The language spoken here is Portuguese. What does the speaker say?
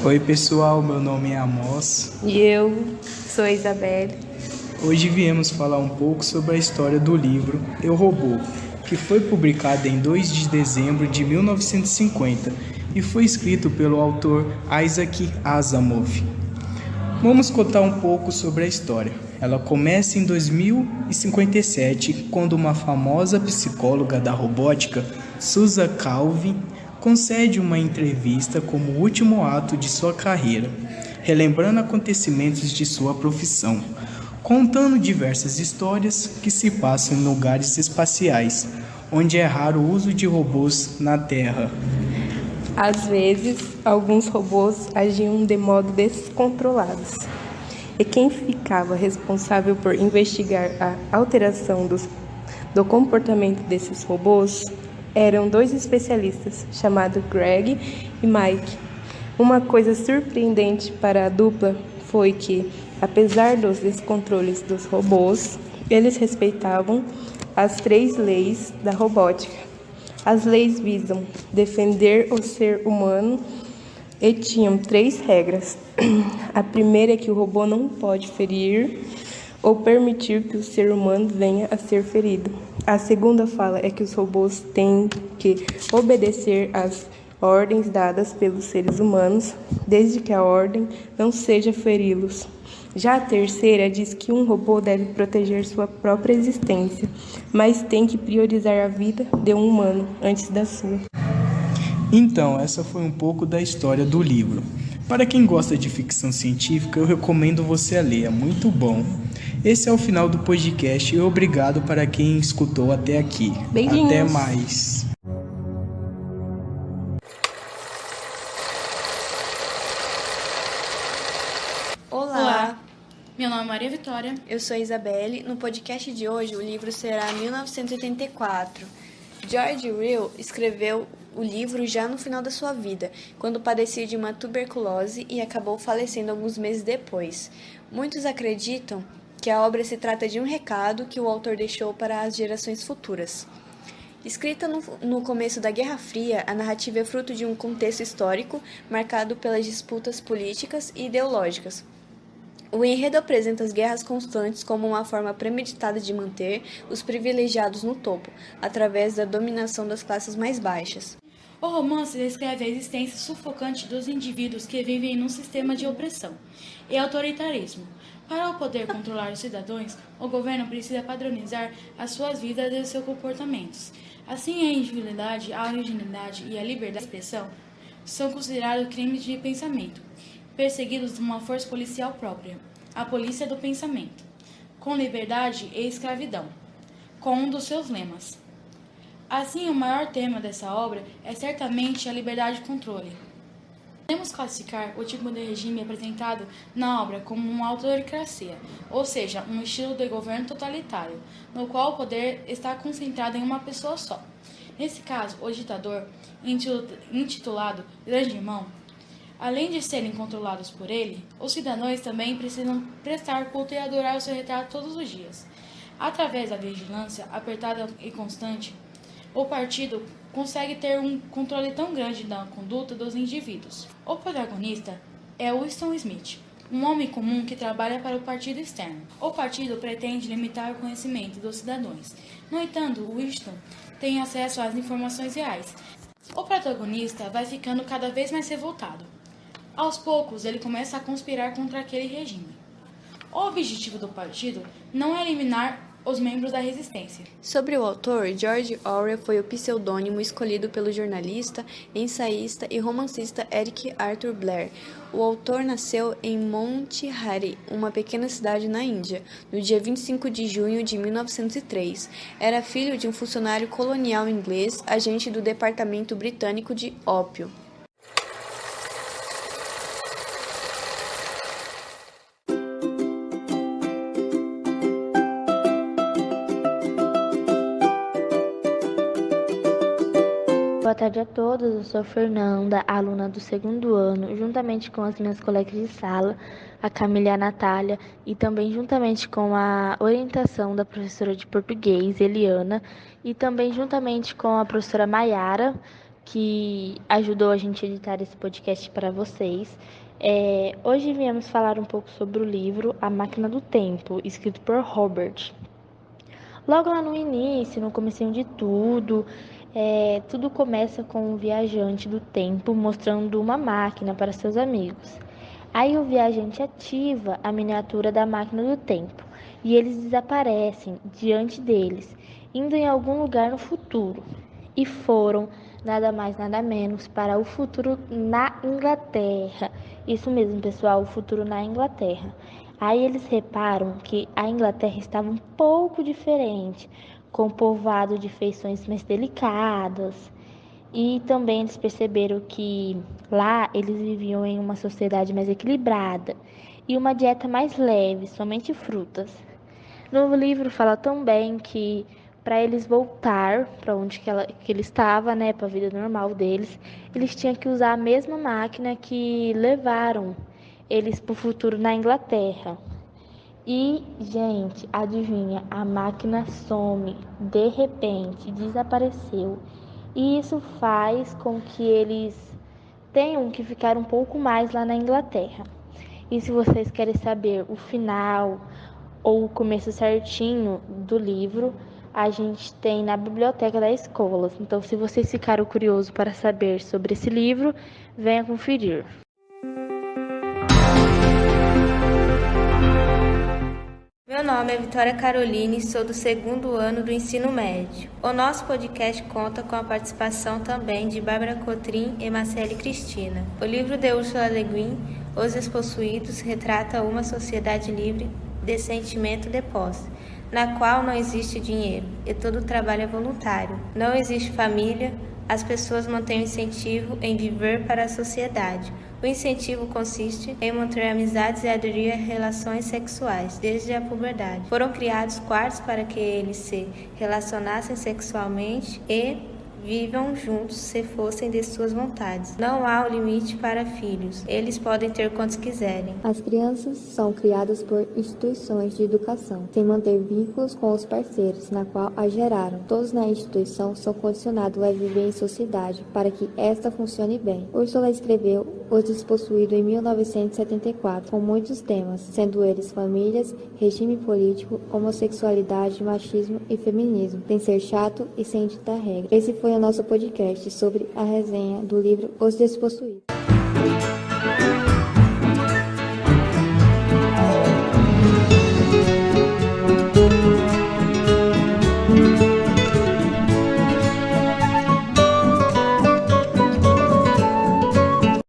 Oi pessoal, meu nome é Amos. E eu sou a Isabelle. Hoje viemos falar um pouco sobre a história do livro Eu, Robô, que foi publicado em 2 de dezembro de 1950 e foi escrito pelo autor Isaac Asimov. Vamos contar um pouco sobre a história. Ela começa em 2057, quando uma famosa psicóloga da robótica, Susan Calvin, concede uma entrevista como último ato de sua carreira, relembrando acontecimentos de sua profissão, contando diversas histórias que se passam em lugares espaciais, onde é raro o uso de robôs na Terra. Às vezes, alguns robôs agiam de modo descontrolados. E quem ficava responsável por investigar a alteração do comportamento desses robôs eram dois especialistas, chamados Greg e Mike. Uma coisa surpreendente para a dupla foi que, apesar dos descontroles dos robôs, eles respeitavam as 3 leis da robótica. As leis visam defender o ser humano e tinham 3 regras. A primeira é que o robô não pode ferir ou permitir que o ser humano venha a ser ferido. A segunda fala é que os robôs têm que obedecer às ordens dadas pelos seres humanos, desde que a ordem não seja feri-los. Já a terceira diz que um robô deve proteger sua própria existência, mas tem que priorizar a vida de um humano antes da sua. Então, essa foi um pouco da história do livro. Para quem gosta de ficção científica, eu recomendo você a ler, é muito bom. Esse é o final do podcast e obrigado para quem escutou até aqui. Beijinhos. Até mais. Olá, meu nome é Maria Vitória. Eu sou a Isabelle. No podcast de hoje, o livro será 1984. George Will escreveu o livro já no final da sua vida, quando padecia de uma tuberculose e acabou falecendo alguns meses depois. Muitos acreditam que a obra se trata de um recado que o autor deixou para as gerações futuras. Escrita no começo da Guerra Fria, a narrativa é fruto de um contexto histórico marcado pelas disputas políticas e ideológicas. O enredo apresenta as guerras constantes como uma forma premeditada de manter os privilegiados no topo, através da dominação das classes mais baixas. O romance descreve a existência sufocante dos indivíduos que vivem num sistema de opressão e autoritarismo. Para o poder controlar os cidadãos, o governo precisa padronizar as suas vidas e os seus comportamentos. Assim, a individualidade, a originalidade e a liberdade de expressão são considerados crimes de pensamento, perseguidos por uma força policial própria, a polícia do pensamento, com liberdade e escravidão, com um dos seus lemas. Assim, o maior tema dessa obra é certamente a liberdade de controle. Podemos classificar o tipo de regime apresentado na obra como uma autocracia, ou seja, um estilo de governo totalitário, no qual o poder está concentrado em uma pessoa só. Nesse caso, o ditador, intitulado Grande Irmão, além de serem controlados por ele, os cidadãos também precisam prestar culto e adorar o seu retrato todos os dias. Através da vigilância apertada e constante, o partido consegue ter um controle tão grande da conduta dos indivíduos. O protagonista é Winston Smith, um homem comum que trabalha para o partido externo. O partido pretende limitar o conhecimento dos cidadãos. No entanto, Winston tem acesso às informações reais. O protagonista vai ficando cada vez mais revoltado. Aos poucos, ele começa a conspirar contra aquele regime. O objetivo do partido não é eliminar os membros da resistência. Sobre o autor, George Orwell foi o pseudônimo escolhido pelo jornalista, ensaísta e romancista Eric Arthur Blair. O autor nasceu em Motihari, uma pequena cidade na Índia, no dia 25 de junho de 1903. Era filho de um funcionário colonial inglês, agente do Departamento Britânico de Ópio. Boa tarde a todos, eu sou Fernanda, aluna do 2º ano, juntamente com as minhas colegas de sala, a Camila e a Natália, e também juntamente com a orientação da professora de português, Eliana, e também juntamente com a professora Maiara, que ajudou a gente a editar esse podcast para vocês. Hoje viemos falar um pouco sobre o livro A Máquina do Tempo, escrito por Robert. Logo lá no início, no comecinho de tudo, tudo começa com um viajante do tempo mostrando uma máquina para seus amigos. Aí o viajante ativa a miniatura da máquina do tempo e eles desaparecem diante deles, indo em algum lugar no futuro. E foram nada mais nada menos para o futuro na Inglaterra. Isso mesmo, pessoal, o futuro na Inglaterra. Aí eles reparam que a Inglaterra estava um pouco diferente, com povoado de feições mais delicadas. E também eles perceberam que lá eles viviam em uma sociedade mais equilibrada e uma dieta mais leve, somente frutas. No livro fala também que para eles voltar para onde que ele estava, né, para a vida normal deles, eles tinham que usar a mesma máquina que levaram eles para o futuro na Inglaterra. E, gente, adivinha, a máquina some, de repente, desapareceu. E isso faz com que eles tenham que ficar um pouco mais lá na Inglaterra. E se vocês querem saber o final ou o começo certinho do livro, a gente tem na biblioteca da escola. Então, se vocês ficaram curiosos para saber sobre esse livro, venha conferir. Meu nome é Vitória Caroline e sou do 2º ano do ensino médio. O nosso podcast conta com a participação também de Bárbara Cotrim e Marcele Cristina. O livro de Ursula Le Guin, Os Despossuídos, retrata uma sociedade livre de sentimento de posse, na qual não existe dinheiro e todo o trabalho é voluntário. Não existe família, as pessoas mantêm o incentivo em viver para a sociedade. O incentivo consiste em manter amizades e aderir a relações sexuais desde a puberdade. Foram criados quartos para que eles se relacionassem sexualmente e vivam juntos se fossem de suas vontades. Não há um limite para filhos. Eles podem ter quantos quiserem. As crianças são criadas por instituições de educação, sem manter vínculos com os parceiros, na qual as geraram. Todos na instituição são condicionados a viver em sociedade, para que esta funcione bem. Ursula escreveu Os Despossuídos em 1974, com muitos temas, sendo eles famílias, regime político, homossexualidade, machismo e feminismo, sem ser chato e sem ditar regras. Esse foi o nosso podcast sobre a resenha do livro Os Despossuídos.